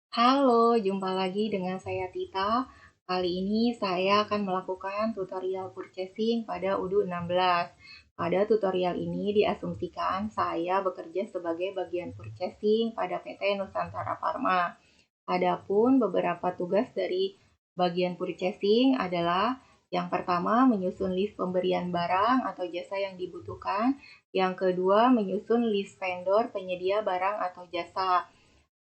Halo, jumpa lagi dengan saya Tita. Kali ini saya akan melakukan tutorial purchasing pada UDU 16. Pada tutorial ini diasumsikan saya bekerja sebagai bagian purchasing pada PT Nusantara Pharma. Adapun beberapa tugas dari bagian purchasing adalah yang pertama menyusun list pemberian barang atau jasa yang dibutuhkan, yang kedua menyusun list vendor penyedia barang atau jasa.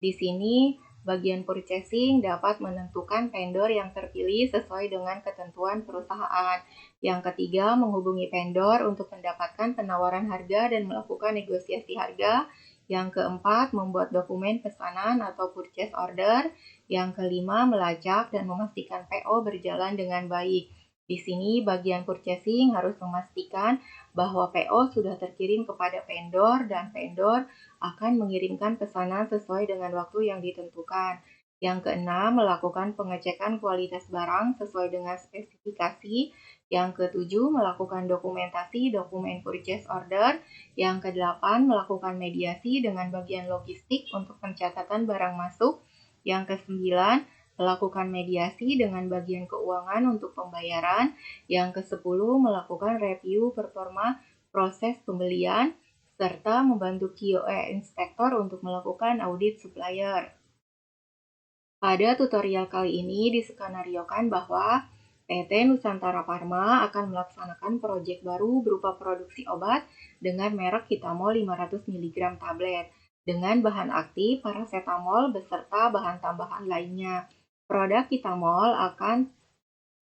Di sini, bagian purchasing dapat menentukan vendor yang terpilih sesuai dengan ketentuan perusahaan. Yang ketiga, menghubungi vendor untuk mendapatkan penawaran harga dan melakukan negosiasi harga. Yang keempat, membuat dokumen pesanan atau purchase order. Yang kelima, melacak dan memastikan PO berjalan dengan baik. Di sini bagian purchasing harus memastikan bahwa PO sudah terkirim kepada vendor dan vendor akan mengirimkan pesanan sesuai dengan waktu yang ditentukan. Yang keenam, melakukan pengecekan kualitas barang sesuai dengan spesifikasi. Yang ketujuh, melakukan dokumentasi dokumen purchase order. Yang kedelapan, melakukan mediasi dengan bagian logistik untuk pencatatan barang masuk. Yang kesembilan, melakukan mediasi dengan bagian keuangan untuk pembayaran. Yang kesepuluh, melakukan review performa proses pembelian serta membantu QA Inspektor untuk melakukan audit supplier. Pada tutorial kali ini diskenariokan bahwa PT Nusantara Pharma akan melaksanakan proyek baru berupa produksi obat dengan merek Kitamol 500 mg tablet dengan bahan aktif paracetamol beserta bahan tambahan lainnya. Produk Kitamol akan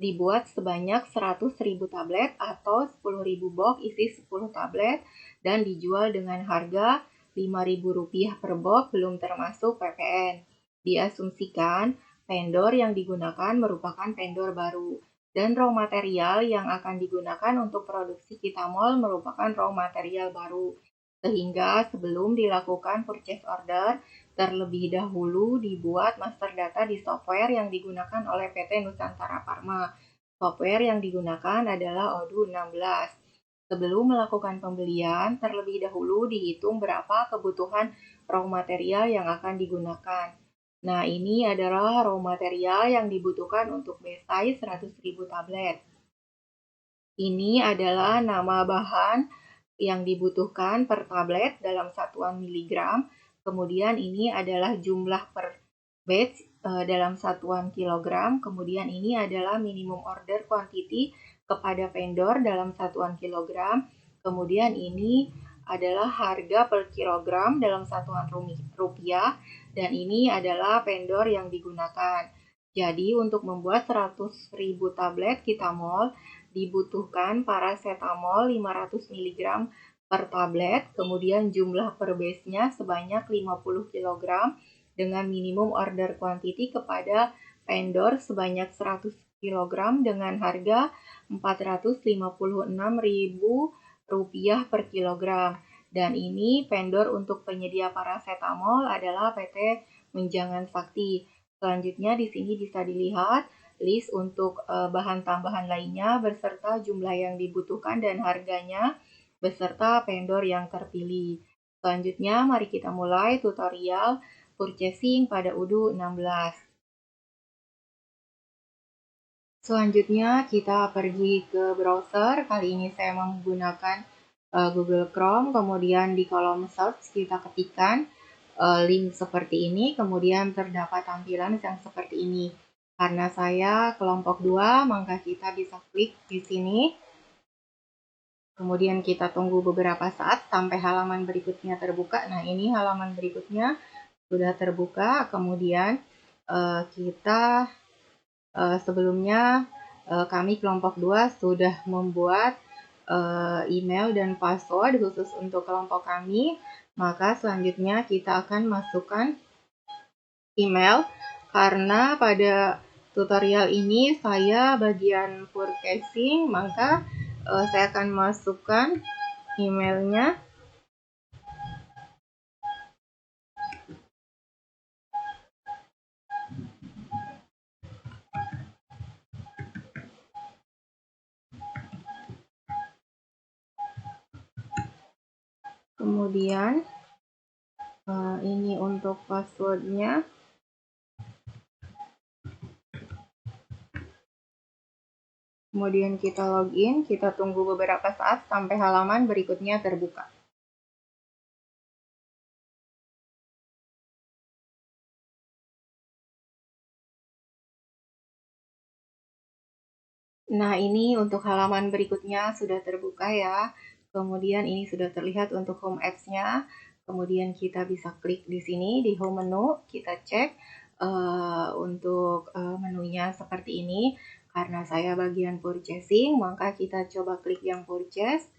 dibuat sebanyak 100.000 tablet atau 10.000 box isi 10 tablet dan dijual dengan harga Rp5.000 per box belum termasuk PPN. Diasumsikan vendor yang digunakan merupakan vendor baru dan raw material yang akan digunakan untuk produksi Kitamol merupakan raw material baru. Sehingga sebelum dilakukan purchase order, terlebih dahulu dibuat master data di software yang digunakan oleh PT Nusantara Pharma. Software yang digunakan adalah Odoo 16. Sebelum melakukan pembelian, terlebih dahulu dihitung berapa kebutuhan raw material yang akan digunakan. Nah, ini adalah raw material yang dibutuhkan untuk Besai 100.000 tablet. Ini adalah nama bahan yang dibutuhkan per tablet dalam satuan miligram. Kemudian ini adalah jumlah per batch dalam satuan kilogram. Kemudian ini adalah minimum order quantity kepada vendor dalam satuan kilogram. Kemudian ini adalah harga per kilogram dalam satuan rupiah. Dan ini adalah vendor yang digunakan. Jadi untuk membuat 100.000 tablet Kitamol dibutuhkan paracetamol 500 mg per tablet, kemudian jumlah per base-nya sebanyak 50 kg dengan minimum order quantity kepada vendor sebanyak 100 kg dengan harga Rp456.000 per kilogram. Dan ini vendor untuk penyedia paracetamol adalah PT Menjangan Sakti. Selanjutnya di sini bisa dilihat list untuk bahan tambahan lainnya beserta jumlah yang dibutuhkan dan harganya beserta vendor yang terpilih. Selanjutnya mari kita mulai tutorial purchasing pada UDU 16. Selanjutnya kita pergi ke browser. Kali ini saya menggunakan Google Chrome. Kemudian di kolom search kita ketikkan link seperti ini. Kemudian terdapat tampilan yang seperti ini. Karena saya kelompok 2, maka kita bisa klik di sini. Kemudian kita tunggu beberapa saat sampai halaman berikutnya terbuka. Nah, ini halaman berikutnya sudah terbuka. Kemudian kita sebelumnya kami kelompok 2 sudah membuat email dan password khusus untuk kelompok kami. Maka selanjutnya kita akan masukkan email karena pada tutorial ini saya bagian purchasing, maka saya akan masukkan emailnya. Kemudian ini untuk passwordnya. Kemudian kita login, kita tunggu beberapa saat sampai halaman berikutnya terbuka. Nah, ini untuk halaman berikutnya sudah terbuka ya. Kemudian ini sudah terlihat untuk home apps-nya. Kemudian kita bisa klik di sini di home menu, kita cek untuk menunya seperti ini. Karena saya bagian purchasing, maka kita coba klik yang purchase.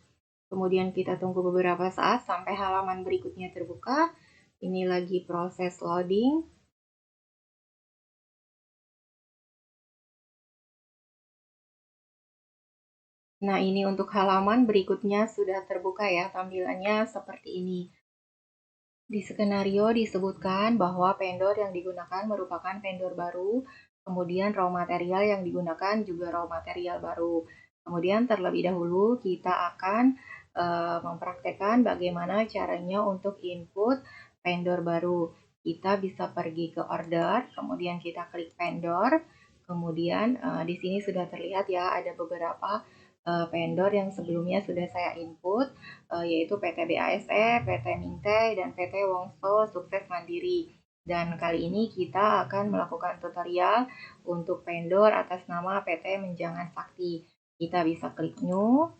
Kemudian kita tunggu beberapa saat sampai halaman berikutnya terbuka. Ini lagi proses loading. Nah, ini untuk halaman berikutnya sudah terbuka ya, tampilannya seperti ini. Di skenario disebutkan bahwa vendor yang digunakan merupakan vendor baru, kemudian raw material yang digunakan juga raw material baru. Kemudian terlebih dahulu kita akan mempraktekkan bagaimana caranya untuk input vendor baru. Kita bisa pergi ke order, kemudian kita klik vendor, kemudian di sini sudah terlihat ya ada beberapa vendor yang sebelumnya sudah saya input, yaitu PT BASE, PT Mingtay, dan PT Wongso Sukses Mandiri. Dan kali ini kita akan melakukan tutorial untuk vendor atas nama PT Menjangan Sakti. Kita bisa klik New,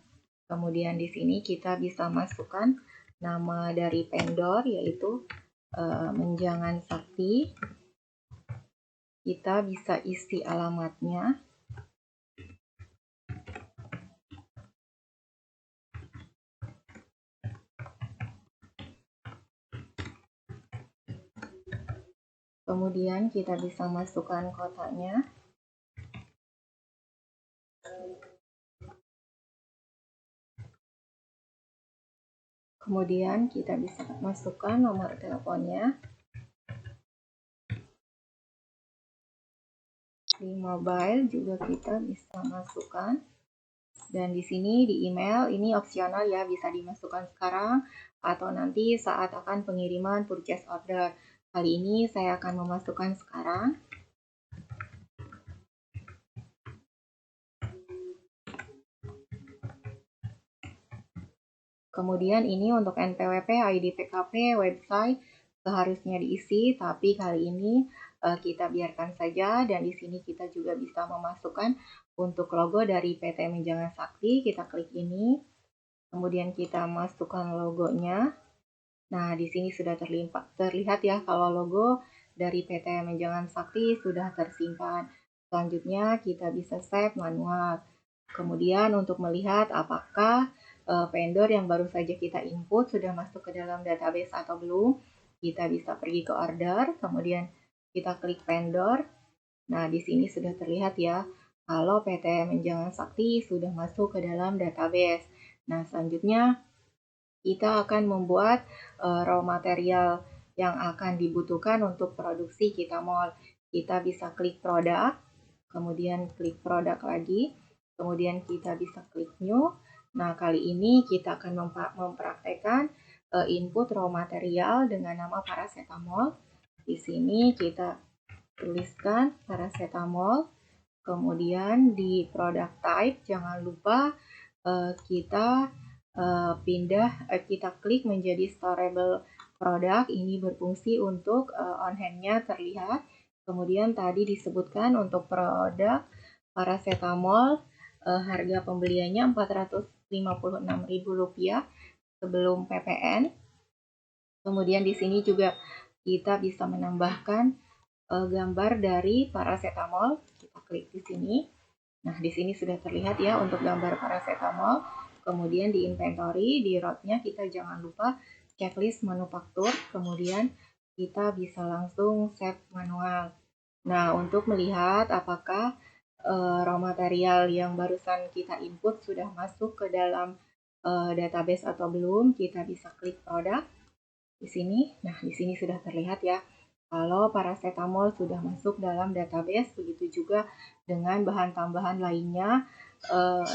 kemudian di sini kita bisa masukkan nama dari vendor yaitu Menjangan Sakti. Kita bisa isi alamatnya. Kemudian kita bisa masukkan kotanya. Kemudian kita bisa masukkan nomor teleponnya. Di mobile juga kita bisa masukkan. Dan di sini di email ini opsional ya, bisa dimasukkan sekarang atau nanti saat akan pengiriman purchase order. Kali ini saya akan memasukkan sekarang. Kemudian ini untuk NPWP, ID PKP, website seharusnya diisi, tapi kali ini kita biarkan saja. Dan di sini kita juga bisa memasukkan untuk logo dari PT Menjangan Sakti. Kita klik ini, kemudian kita masukkan logonya. Nah, di sini sudah terlihat ya kalau logo dari PT Menjangan Sakti sudah tersimpan. Selanjutnya kita bisa save manual. Kemudian untuk melihat apakah vendor yang baru saja kita input sudah masuk ke dalam database atau belum, kita bisa pergi ke order, kemudian kita klik vendor. Nah, di sini sudah terlihat ya kalau PT Menjangan Sakti sudah masuk ke dalam database. Nah, selanjutnya kita akan membuat raw material yang akan dibutuhkan untuk produksi kita mall. Kita bisa klik produk, kemudian klik produk lagi, kemudian kita bisa klik new. Nah, kali ini kita akan mempraktekkan input raw material dengan nama paracetamol. Di sini kita tuliskan paracetamol, kemudian di product type jangan lupa kita kita klik menjadi storable product. Ini berfungsi untuk on hand-nya terlihat. Kemudian tadi disebutkan untuk produk paracetamol harga pembeliannya Rp456.000 sebelum PPN. Kemudian di sini juga kita bisa menambahkan gambar dari paracetamol. Kita klik di sini. Nah, di sini sudah terlihat ya untuk gambar paracetamol. Kemudian di inventory, di row-nya kita jangan lupa checklist manufaktur. Kemudian kita bisa langsung save manual. Nah, untuk melihat apakah raw material yang barusan kita input sudah masuk ke dalam database atau belum, kita bisa klik produk di sini. Nah, di sini sudah terlihat ya kalau paracetamol sudah masuk dalam database, begitu juga dengan bahan tambahan lainnya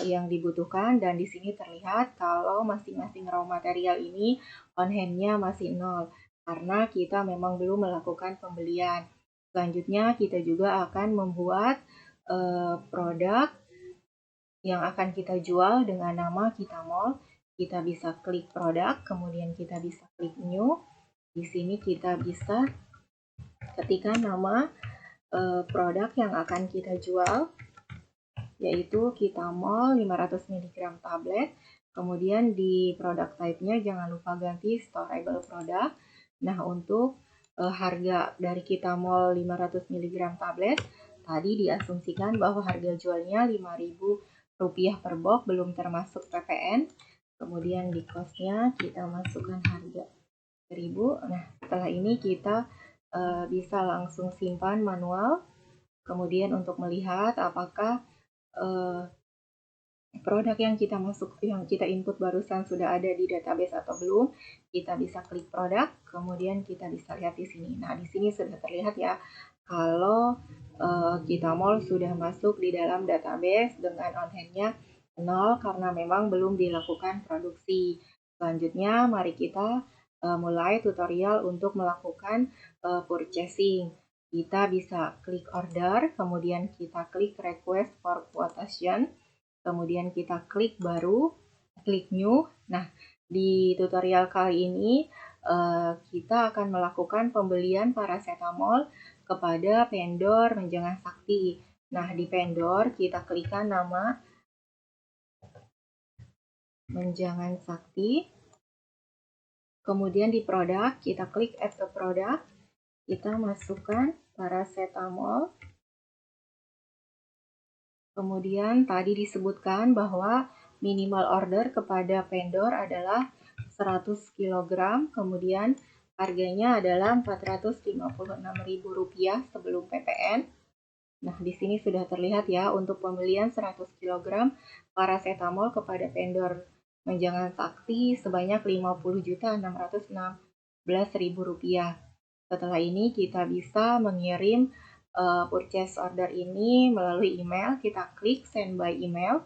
yang dibutuhkan. Dan di sini terlihat kalau masing-masing raw material ini on hand-nya masih 0 karena kita memang belum melakukan pembelian. Selanjutnya kita juga akan membuat produk yang akan kita jual dengan nama Kita Mall. Kita bisa klik produk, kemudian kita bisa klik new. Di sini kita bisa ketikkan nama produk yang akan kita jual, yaitu Kita Mall 500 mg tablet. Kemudian di produk type-nya jangan lupa ganti storable product. Nah, untuk harga dari Kita Mall 500 mg tablet, tadi diasumsikan bahwa harga jualnya Rp5.000 per box, belum termasuk PPN. Kemudian di cost-nya kita masukkan harga 1.000. Nah, setelah ini kita bisa langsung simpan manual. Kemudian untuk melihat apakah produk yang kita input barusan sudah ada di database atau belum, kita bisa klik produk, kemudian kita bisa lihat di sini. Nah, di sini sudah terlihat ya kalau Kita Mall sudah masuk di dalam database dengan on-hand-nya 0 karena memang belum dilakukan produksi. Selanjutnya, mari kita mulai tutorial untuk melakukan purchasing. Kita bisa klik order, kemudian kita klik request for quotation, kemudian kita klik baru, klik new. Nah, di tutorial kali ini kita akan melakukan pembelian paracetamol kepada vendor Menjangan Sakti. Nah, di vendor kita klikkan nama Menjangan Sakti. Kemudian di produk kita klik add a product. Kita masukkan paracetamol. Kemudian tadi disebutkan bahwa minimal order kepada vendor adalah 100 kg, kemudian harganya adalah Rp456.000 sebelum PPN. Nah, di sini sudah terlihat ya, untuk pembelian 100 kg paracetamol kepada vendor Menjangan Sakti sebanyak Rp50.616.000. Setelah ini kita bisa mengirim purchase order ini melalui email. Kita klik send by email.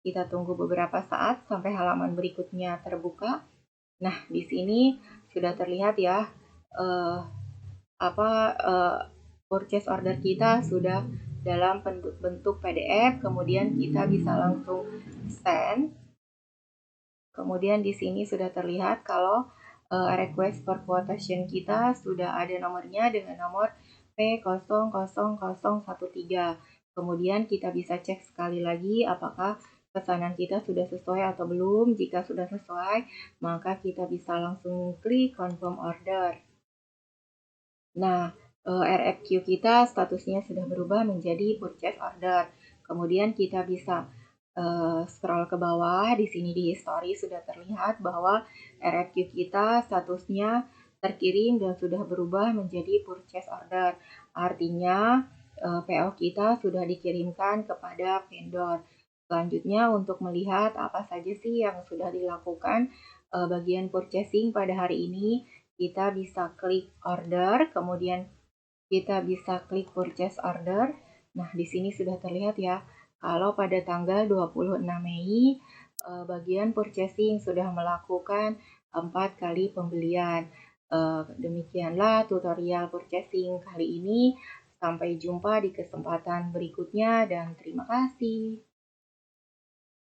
Kita tunggu beberapa saat sampai halaman berikutnya terbuka. Nah, di sini sudah terlihat ya purchase order kita sudah dalam bentuk PDF. Kemudian kita bisa langsung send. Kemudian di sini sudah terlihat kalau request for quotation kita sudah ada nomornya dengan nomor P00013. Kemudian kita bisa cek sekali lagi apakah pesanan kita sudah sesuai atau belum. Jika sudah sesuai, maka kita bisa langsung klik confirm order. Nah, RFQ kita statusnya sudah berubah menjadi purchase order. Kemudian kita bisa scroll ke bawah. Di sini di history sudah terlihat bahwa RFQ kita statusnya terkirim dan sudah berubah menjadi purchase order. Artinya PO kita sudah dikirimkan kepada vendor. Selanjutnya untuk melihat apa saja sih yang sudah dilakukan bagian purchasing pada hari ini, kita bisa klik order, kemudian kita bisa klik purchase order. Nah, di sini sudah terlihat ya, kalau pada tanggal 26 Mei, bagian purchasing sudah melakukan 4 kali pembelian. Demikianlah tutorial purchasing kali ini. Sampai jumpa di kesempatan berikutnya dan terima kasih.